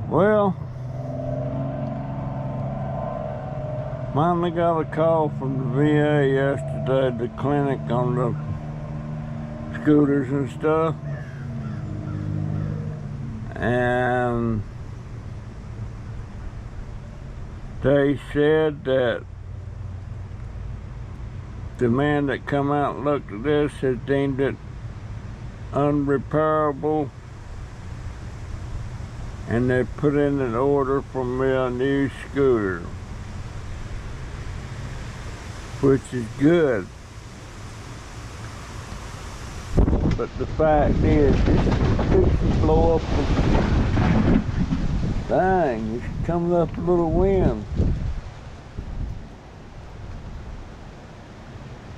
Well, finally got a call from the VA yesterday, the clinic on the scooters and stuff, and they said that the man that come out and looked at this has deemed it unrepairable, and they put in an order for me a new scooter, which is good. But the fact is, it's blow up. Dang, it's coming up a little wind.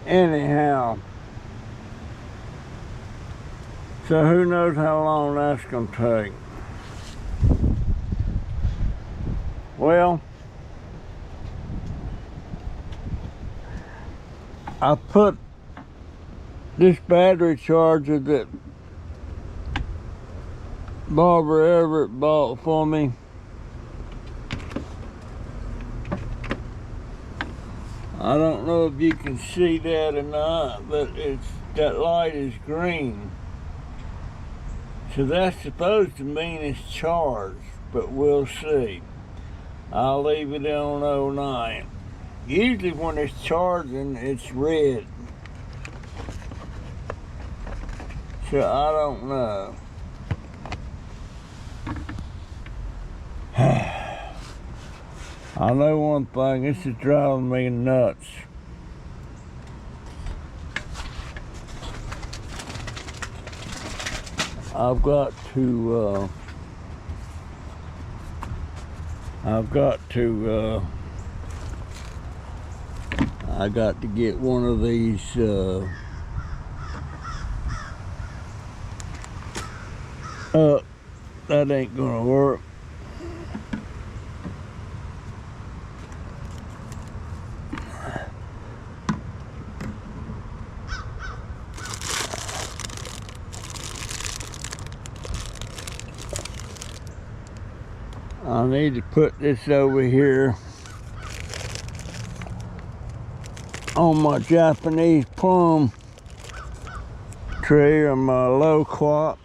Anyhow, so who knows how long that's gonna take. Well, I put this battery charger that Barbara Everett bought for me. I don't know if you can see that or not, but that light is green. So that's supposed to mean it's charged, but we'll see. I'll leave it on 09. Usually when it's charging, it's red. So I don't know. I know one thing, this is driving me nuts. I got to get one of these that ain't gonna work. I need to put this over here on my Japanese plum tree or my loquat.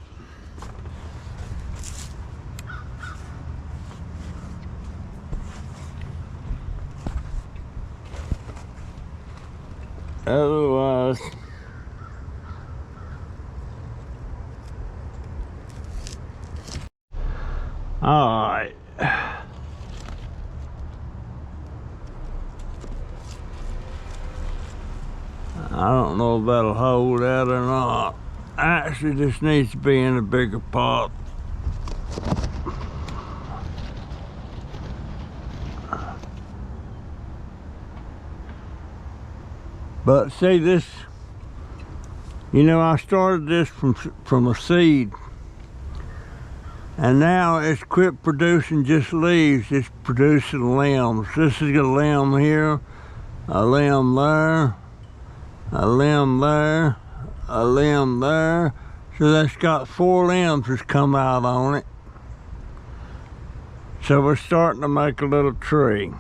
Otherwise, all right. I don't know if that'll hold that or not. Actually, this needs to be in a bigger pot. But see this, you know, I started this from a seed, and now it's quit producing just leaves, it's producing limbs. This is a limb here, a limb there, a limb there, a limb there. So that's got 4 limbs that's come out on it. So we're starting to make a little tree.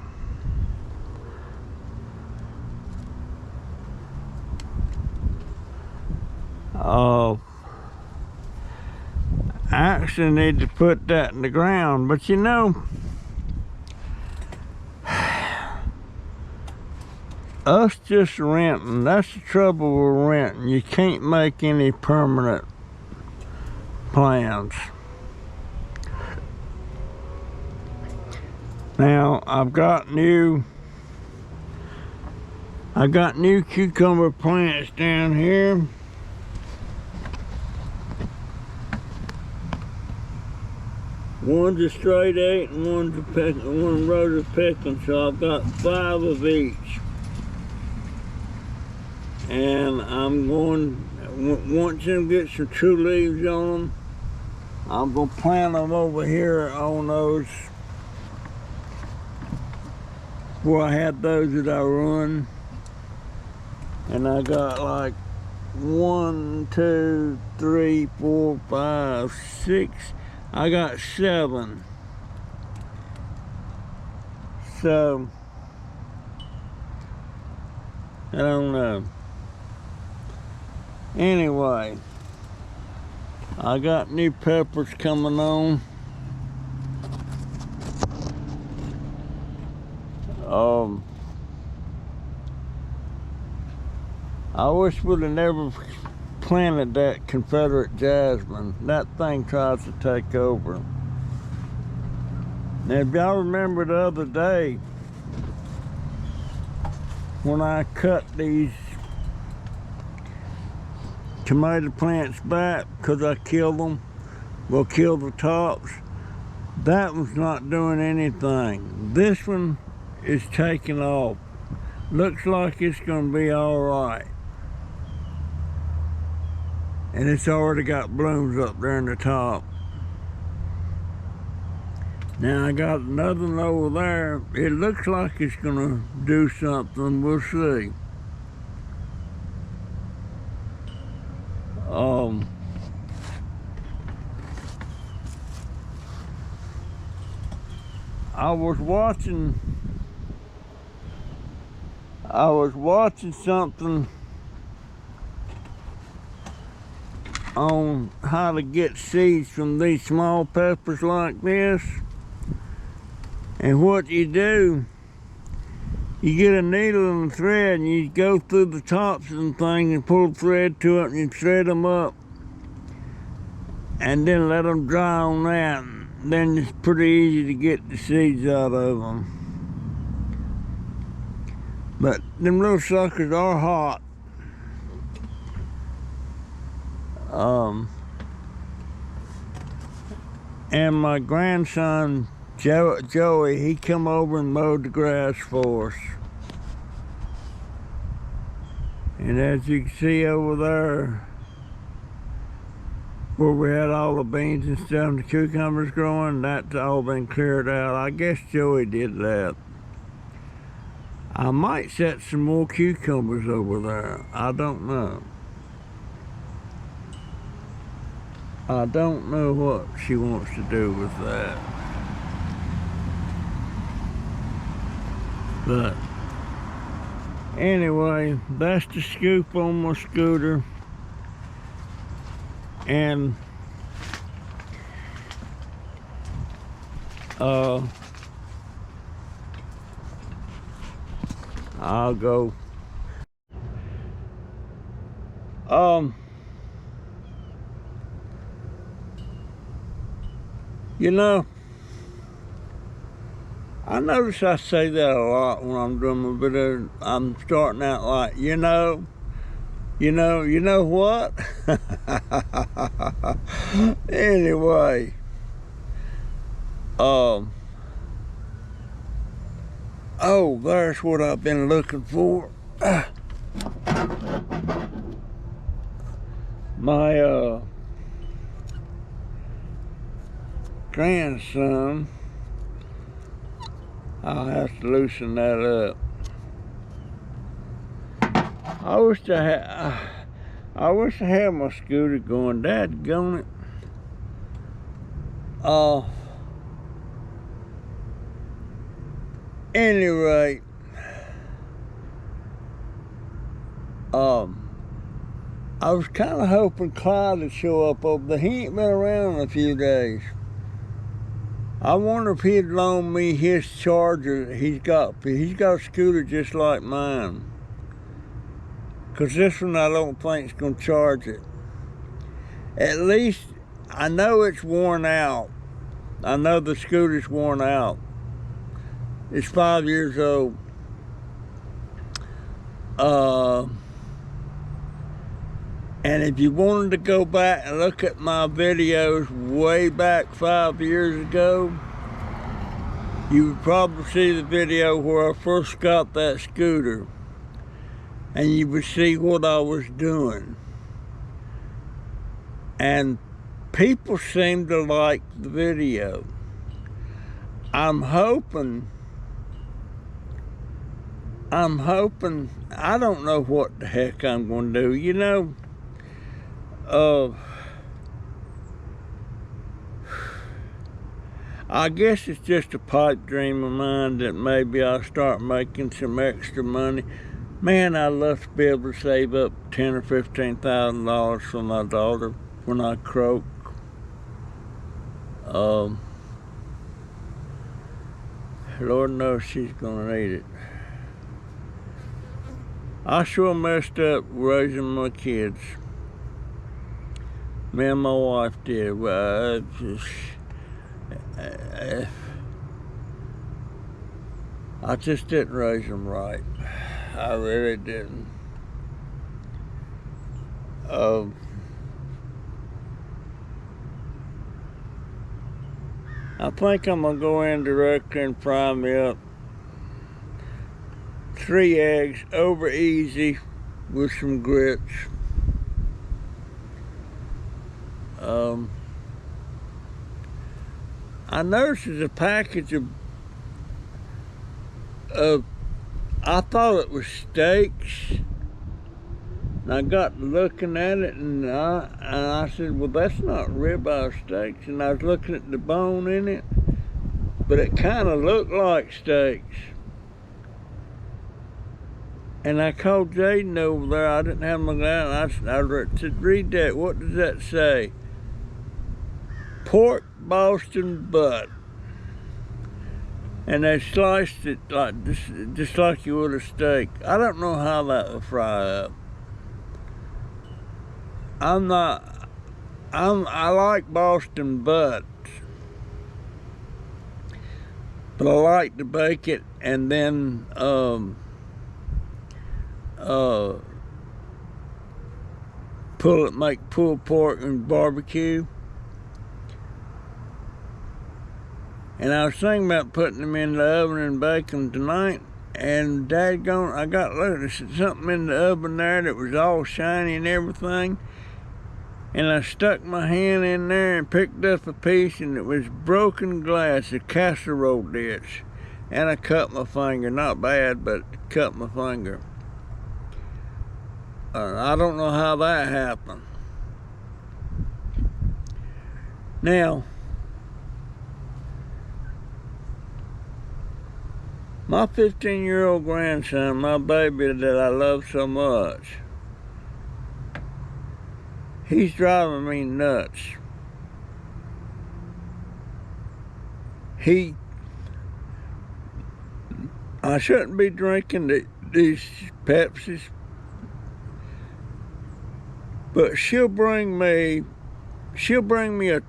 I actually need to put that in the ground, but you know, us just renting, that's the trouble with renting. You can't make any permanent plans. Now, I've got new cucumber plants down here. One's a straight 8 and one rose of picking, so I've got 5 of each. And I'm going, once them get some true leaves on them, I'm gonna plant them over here on those where I had those that I run. And I got like 1, 2, 3, 4, 5, 6. I got 7. So I don't know. Anyway, I got new peppers coming on. I wish we'd have never planted that Confederate jasmine. That thing tries to take over. Now, if y'all remember the other day when I cut these tomato plants back because I killed them, well, killed the tops, that one's not doing anything. This one is taking off. Looks like it's gonna be all right. And it's already got blooms up there in the top. Now I got another one over there. It looks like it's gonna do something. We'll see. I was watching something on how to get seeds from these small peppers like this. And what you do, you get a needle and a thread and you go through the tops and thing and pull the thread to it and you thread them up and then let them dry on that. Then it's pretty easy to get the seeds out of them. But them little suckers are hot. And my grandson Joey, he come over and mowed the grass for us. And as you can see over there, where we had all the beans and stuff and the cucumbers growing, that's all been cleared out. I guess Joey did that. I might set some more cucumbers over there. I don't know. I don't know what she wants to do with that. But anyway, that's the scoop on my scooter. And I'll go. You know, I notice I say that a lot when I'm doing my video. I'm starting out like, you know what? Anyway, oh, there's what I've been looking for. My grandson, I'll have to loosen that up. I wish I had my scooter going. Dadgone it. Anyway, I was kind of hoping Clyde would show up over there. He ain't been around in a few days. I wonder if he'd loan me his Charger. He's got a scooter just like mine. Because this one I don't think is going to charge it. At least, I know it's worn out. I know the scooter's worn out. It's 5 years old. And if you wanted to go back and look at my videos way back 5 years ago, you would probably see the video where I first got that scooter. And you would see what I was doing. And people seem to like the video. I'm hoping, I don't know what the heck I'm going to do. You know, I guess it's just a pipe dream of mine that maybe I'll start making some extra money. Man, I'd love to be able to save up $10,000 or $15,000 for my daughter when I croak. Lord knows she's gonna need it. I sure messed up raising my kids. Me and my wife did. I just didn't raise them right. I really didn't. I think I'm gonna go in directly and fry me up 3 eggs over easy with some grits. I noticed there's a package of I thought it was steaks, and I got looking at it, and I said, well, that's not ribeye steaks, and I was looking at the bone in it, but it kind of looked like steaks. And I called Jaden over there. I didn't have my glass. I said, read that. What does that say? Pork Boston butt. And they sliced it like just like you would a steak. I don't know how that will fry up. I like Boston butts, but I like to bake it and then make pulled pork and barbecue. And I was thinking about putting them in the oven and baking them tonight. And daggone, I got something in the oven there that was all shiny and everything. And I stuck my hand in there and picked up a piece, and it was broken glass, a casserole dish. And I cut my finger. Not bad, but cut my finger. I don't know how that happened. Now, my 15-year-old grandson, my baby that I love so much, he's driving me nuts. I shouldn't be drinking these Pepsis, but sometimes she'll bring me a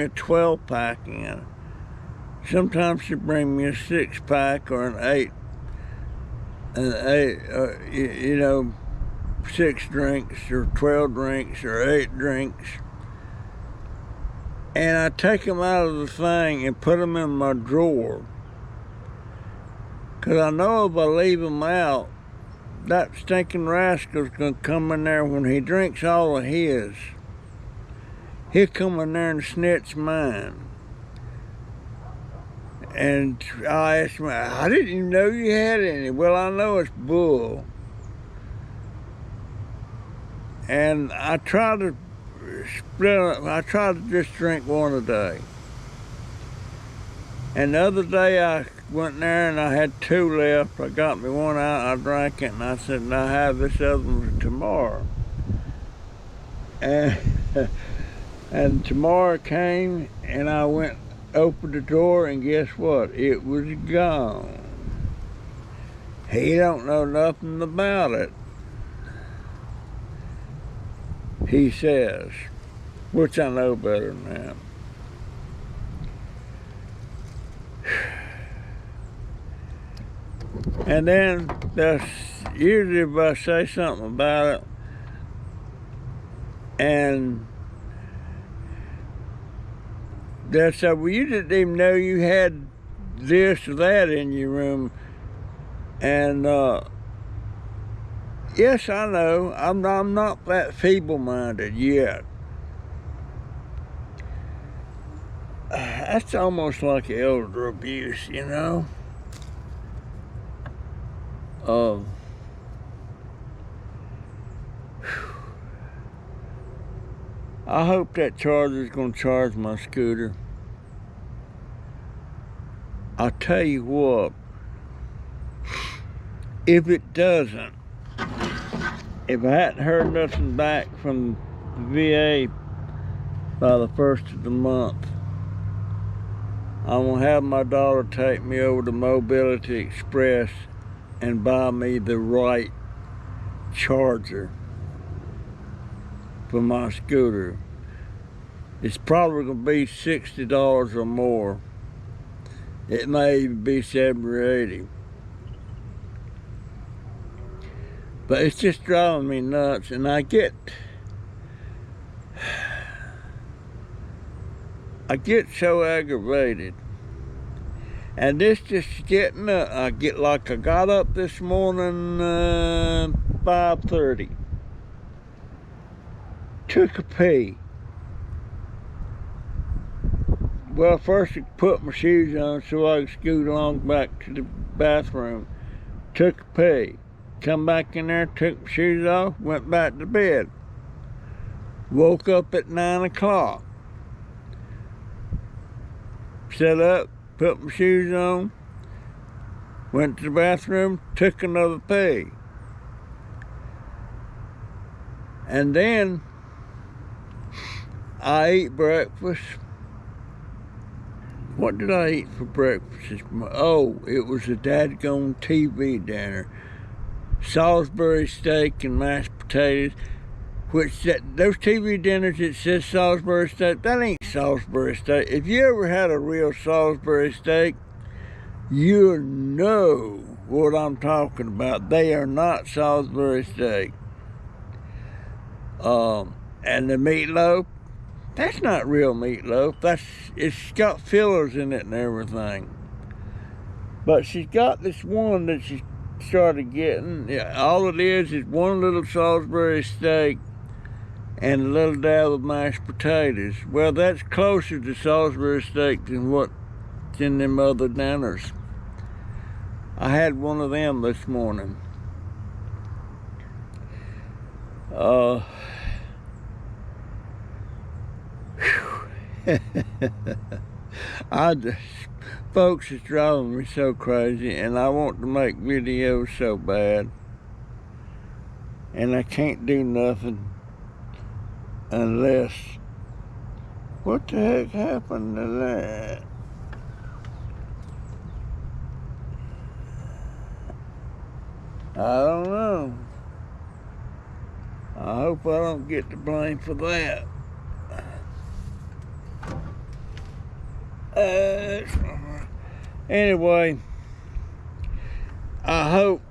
12-pack in. Sometimes she'll bring me a 6-pack or an 8, 6 drinks or 12 drinks or 8 drinks. And I take them out of the thing and put them in my drawer. Because I know if I leave them out, that stinking rascal's going to come in there when he drinks all of his. He'll come in there and snitch mine. And I asked him, I didn't even know you had any. Well, I know it's bull. And I try to just drink one a day. And the other day I went in there and I had 2 left. I got me one out, I drank it, and I said, and I have this other one tomorrow. And tomorrow came, and I opened the door, and guess what? It was gone. He don't know nothing about it, he says, which I know better than that. And then that's usually if I say something about it, and they say, well, you didn't even know you had this or that in your room. And Yes, I know. I'm not that feeble-minded yet. That's almost like elder abuse, you know? I hope that charger's gonna charge my scooter. I'll tell you what, if it doesn't, if I hadn't heard nothing back from the VA by the 1st of the month, I'm gonna have my daughter take me over to Mobility Express and buy me the right charger for my scooter. It's probably gonna be $60 or more. It may even be 70 or 80. But it's just driving me nuts, and I get so aggravated. And this just getting up, I got up this morning 5:30. Took a pee. Well, first I put my shoes on so I could scoot along back to the bathroom. Took a pee. Come back in there, took my shoes off, went back to bed. Woke up at 9 o'clock. Set up, put my shoes on, went to the bathroom, took another pee. And then I ate breakfast. What did I eat for breakfast? Oh, it was a dadgone TV dinner. Salisbury steak and mashed potatoes. Those TV dinners that says Salisbury steak, that ain't Salisbury steak. If you ever had a real Salisbury steak, you know what I'm talking about. They are not Salisbury steak. And the meatloaf, that's not real meatloaf. It's got fillers in it and everything. But she's got this one that she started getting. All it is one little Salisbury steak and a little dab of mashed potatoes. Well, that's closer to Salisbury steak than what's in them other dinners. I had one of them this morning. Folks, it's driving me so crazy, and I want to make videos so bad, and I can't do nothing unless, what the heck happened to that? I don't know. I hope I don't get the blame for that. Anyway, I hope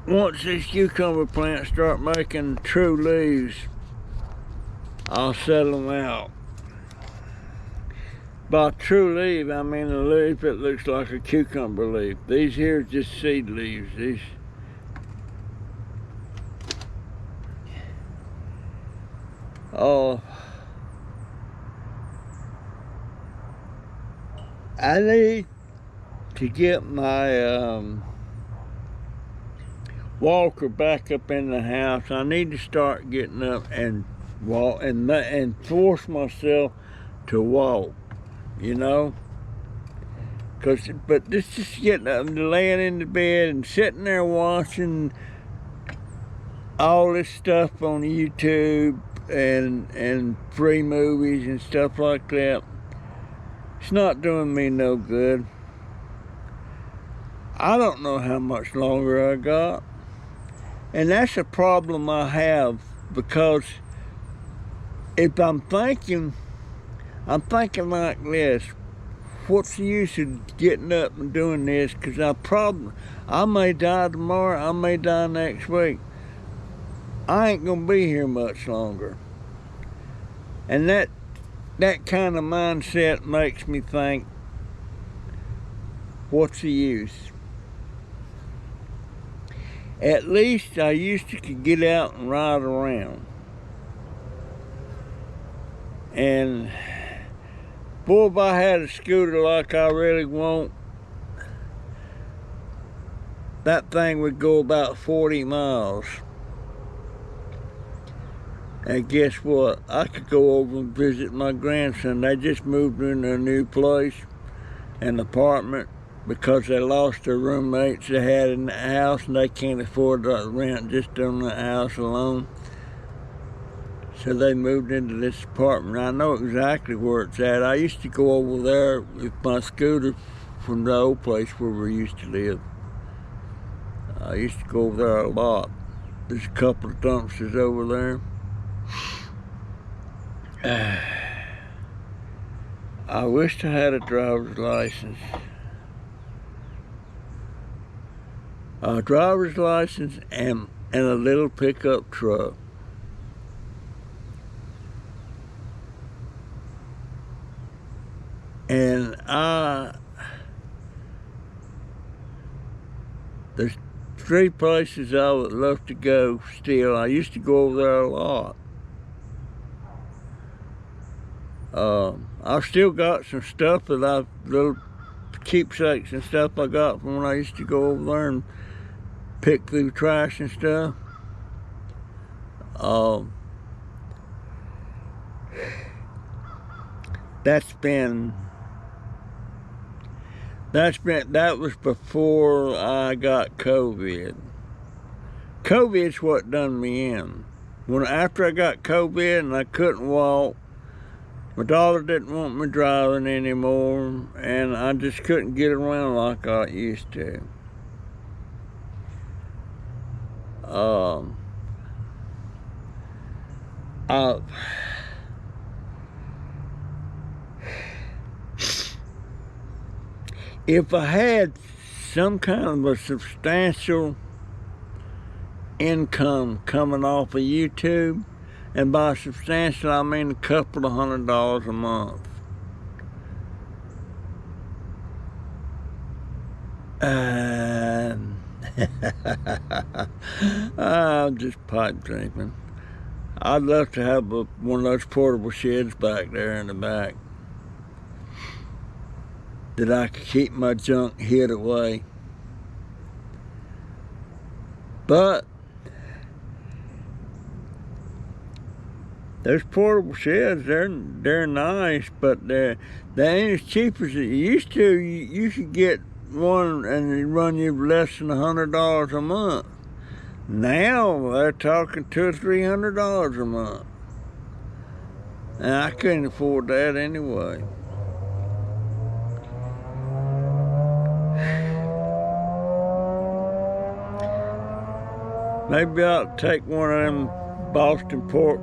once these cucumber plants start making true leaves, I'll set them out. By true leaf, I mean a leaf that looks like a cucumber leaf. These here are just seed leaves. I need to get my walker back up in the house. I need to start getting up and walk and force myself to walk, you know. But this just getting up and laying in the bed and sitting there watching all this stuff on YouTube and free movies and stuff like that. It's not doing me no good. I don't know how much longer I got. And that's a problem I have, because if I'm thinking like this, what's the use of getting up and doing this? Because I may die tomorrow, I may die next week. I ain't gonna be here much longer. And that kind of mindset makes me think, what's the use? at least I used to could get out and ride around. And boy, if I had a scooter like I really want, that thing would go about 40 miles. And guess what? I could go over and visit my grandson. They just moved into a new place, an apartment, because they lost their roommates they had in the house, and they can't afford to rent just on the house alone. So they moved into this apartment. I know exactly where it's at. I used to go over there with my scooter from the old place where we used to live. I used to go over there a lot. There's a couple of dumpsters over there. I wished I had a driver's license. A driver's license and a little pickup truck. And there's 3 places I would love to go still. I used to go over there a lot. I've still got some stuff that little keepsakes and stuff I got from when I used to go over there and pick through trash and stuff. That was before I got COVID. COVID's what done me in. After I got COVID and I couldn't walk, my daughter didn't want me driving anymore, and I just couldn't get around like I used to. If I had some kind of a substantial income coming off of YouTube, and by substantial I mean a couple of $100 a month, I'm just pipe drinking. I'd love to have one of those portable sheds back there in the back that I could keep my junk hid away. But those portable sheds, they're nice, but they ain't as cheap as it used to. You could get one and it run you less than $100 a month. Now they're talking $200 or $300 a month, and I couldn't afford that anyway. Maybe I ought to take one of them Boston pork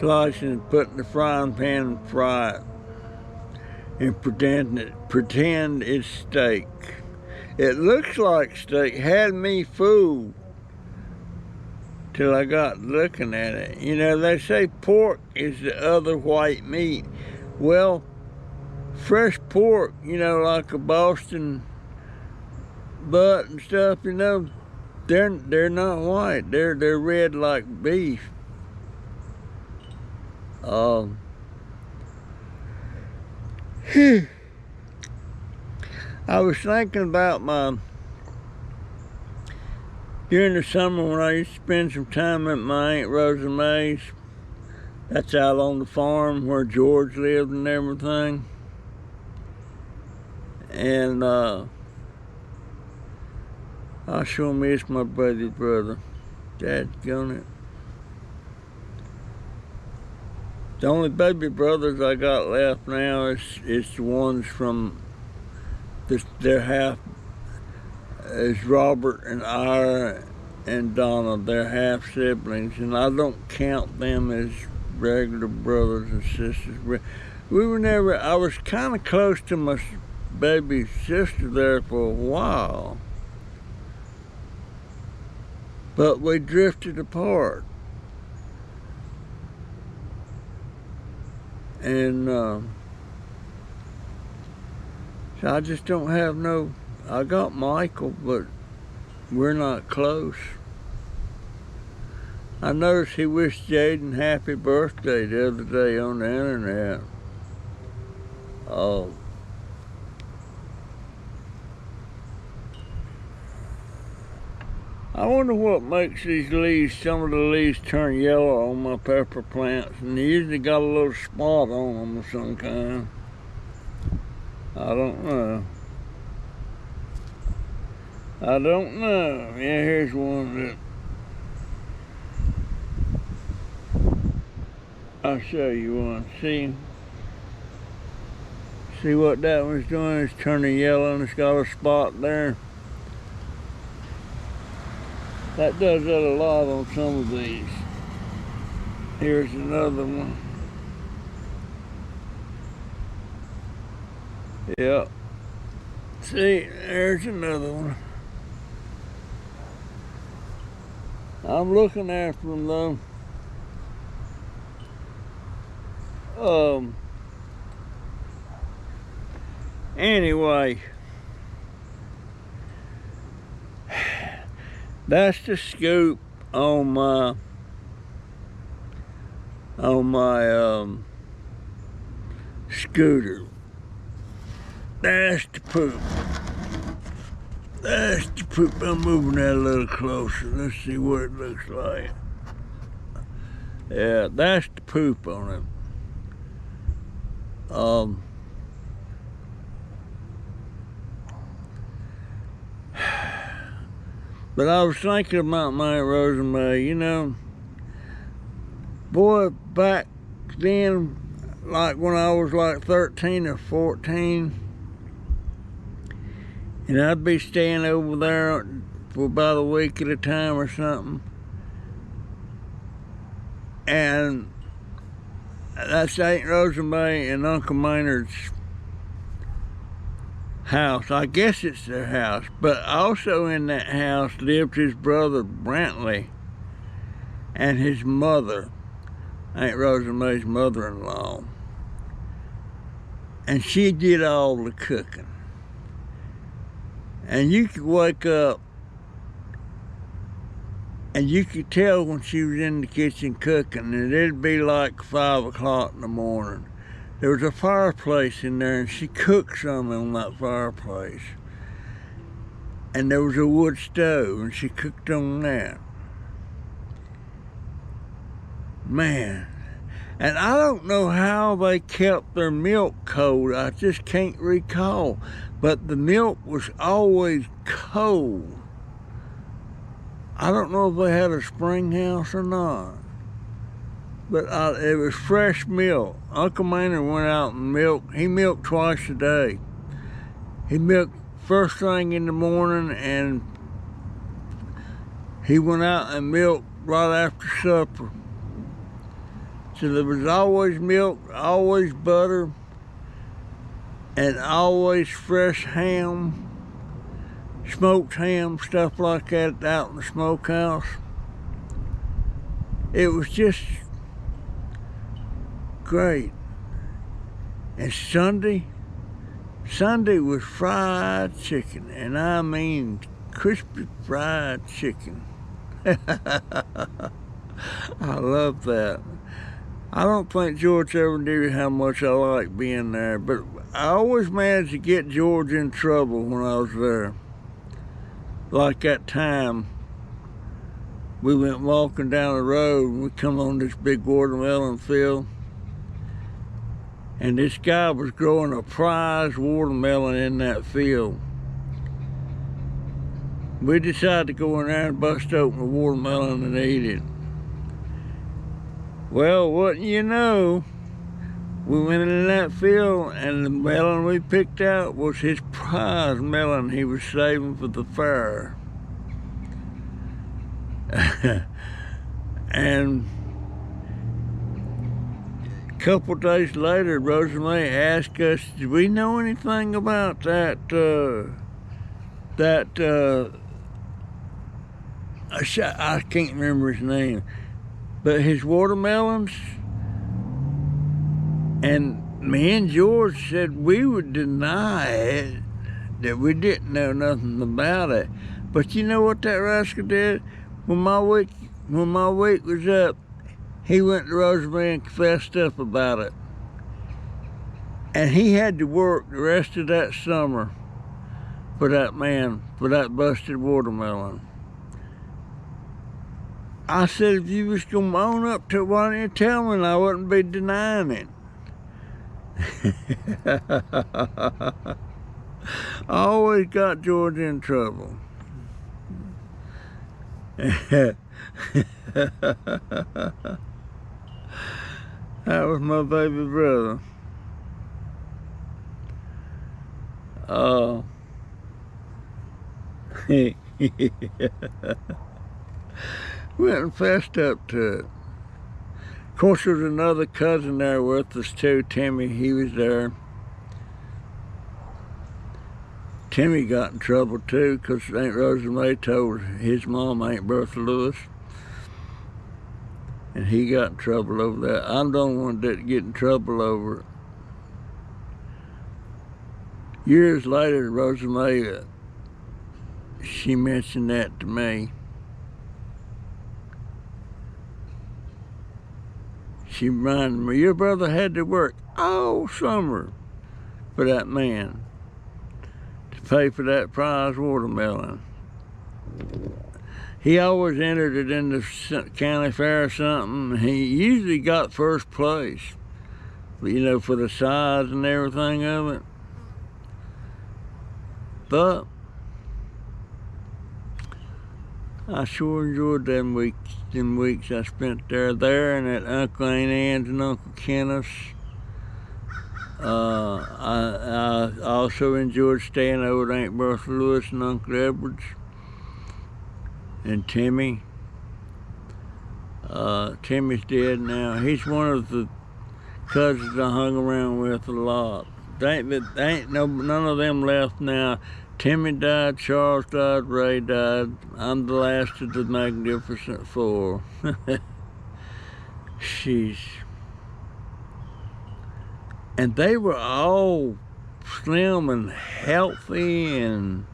slices and put it in the frying pan and fry it, and pretend it's steak. It looks like steak. Had me fooled till I got looking at it. You know, they say pork is the other white meat. Well, fresh pork, you know, like a Boston butt and stuff, you know, they're not white. They're red like beef. I was thinking about during the summer when I used to spend some time at my Aunt Rosa May's. That's out on the farm where George lived and everything. And I sure miss my baby brother. Dadgone it. The only baby brothers I got left now is the ones from their half is Robert and Ira and Donna. They're half siblings, and I don't count them as regular brothers and sisters. We were never. I was kind of close to my baby sister there for a while, but we drifted apart. And so I just don't have no. I got Michael, but we're not close. I noticed he wished Jaden happy birthday the other day on the internet. Oh. I wonder what makes these leaves, some of the leaves turn yellow on my pepper plants, and they usually got a little spot on them of some kind. I don't know. I don't know. Yeah, here's one that I'll show you one. See what that one's doing? It's turning yellow and it's got a spot there. That does that a lot on some of these. Here's another one. Yep. See, there's another one. I'm looking after them though. Anyway, that's the scoop on my scooter. That's the poop. That's the poop. I'm moving that a little closer. Let's see what it looks like. Yeah, that's the poop on it. But I was thinking about my Rosamay, you know, boy, back then, like when I was like 13 or 14, and I'd be staying over there for about a week at a time or something, and that's Aunt Rosamay and Uncle Maynard's house. I guess it's their house, but also in that house lived his brother Brantley and his mother, Aunt Rosamay's mother-in-law, and she did all the cooking. And you could wake up and you could tell when she was in the kitchen cooking, and it'd be like 5 o'clock in the morning. There was a fireplace in there, and she cooked some on that fireplace. And there was a wood stove, and she cooked on that. Man, and I don't know how they kept their milk cold. I just can't recall. But the milk was always cold. I don't know if they had a spring house or not. But it was fresh milk. Uncle Maynard went out and milked. He milked twice a day. He milked first thing in the morning, and he went out and milked right after supper. So there was always milk, always butter, and always fresh ham, smoked ham, stuff like that out in the smokehouse. It was just great. And Sunday was fried chicken, and I mean crispy fried chicken. I love that. I don't think George ever knew how much I liked being there, but I always managed to get George in trouble when I was there. Like that time we went walking down the road and we come on this big watermelon field, and this guy was growing a prize watermelon in that field. We decided to go in there and bust open a watermelon and eat it. Well, wouldn't you know, we went in that field and the melon we picked out was his prize melon he was saving for the fair. And a couple days later, Rosamay asked us, did we know anything about that, I can't remember his name, but his watermelons. And me and George said we would deny it, that we didn't know nothing about it. But you know what that rascal did? When my week was up, he went to Rosemary and confessed up about it. And he had to work the rest of that summer for that man, for that busted watermelon. I said, if you was gonna own up to it, why didn't you tell me and I wouldn't be denying it? I always got George in trouble. That was my baby brother. Went and fessed up to it. Of course, there was another cousin there with us too, Timmy. He was there. Timmy got in trouble too because Aunt Rosemary told his mom, Aunt Bertha Lewis, and he got in trouble over that. I'm the only one that didn't get in trouble over it. Years later, Rosemary, she mentioned that to me. She reminded me, your brother had to work all summer for that man to pay for that prize watermelon. He always entered it in the county fair or something. He usually got first place, you know, for the size and everything of it. But I sure enjoyed them weeks I spent there and at Uncle Aunt Ann's and Uncle Kenneth's. I also enjoyed staying over at Aunt Bertha Lewis and Uncle Edwards and Timmy. Timmy's dead now. He's one of the cousins I hung around with a lot. None of them left now. Timmy died, Charles died, Ray died. I'm the last of the Magnificent Four. Sheesh. And they were all slim and healthy and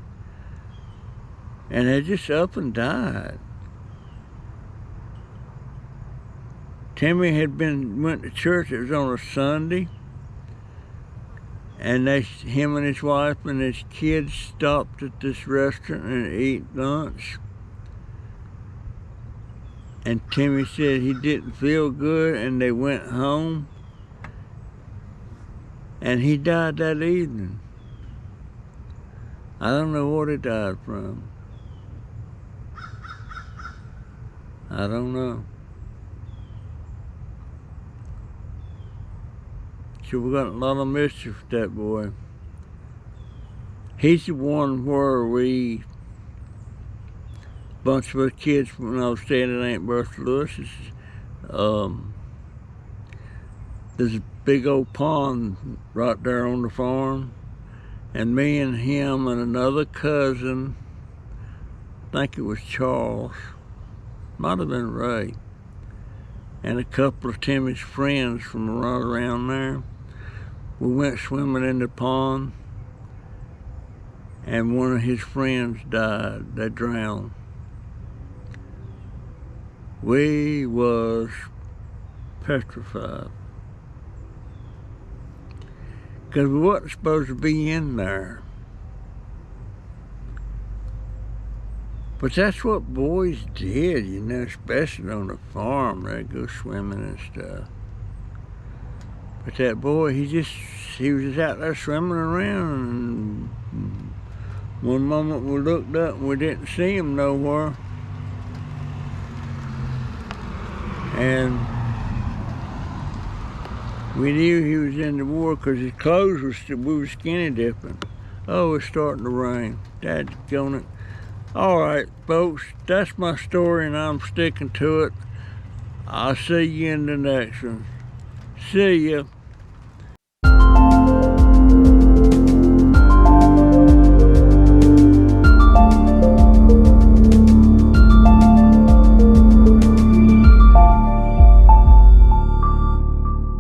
they just up and died. Timmy went to church. It was on a Sunday. And him and his wife and his kids stopped at this restaurant and ate lunch. And Timmy said he didn't feel good and they went home. And he died that evening. I don't know what he died from. I don't know. So we got a lot of mischief with that boy. He's the one where bunch of us kids, when I was staying at Aunt Bertha Lewis's, there's a big old pond right there on the farm, and me and him and another cousin, I think it was Charles, might have been Ray, and a couple of Timmy's friends from right around there. We went swimming in the pond, and one of his friends died. They drowned. We was petrified, because we wasn't supposed to be in there. But that's what boys did, you know, especially on the farm. They'd go swimming and stuff. But that boy, he was just out there swimming around, and one moment we looked up and we didn't see him nowhere. And we knew he was in the water because his clothes we were skinny dipping. Oh, it's starting to rain. Dad's going it. All right, folks, that's my story and I'm sticking to it. I'll see you in the next one. See ya.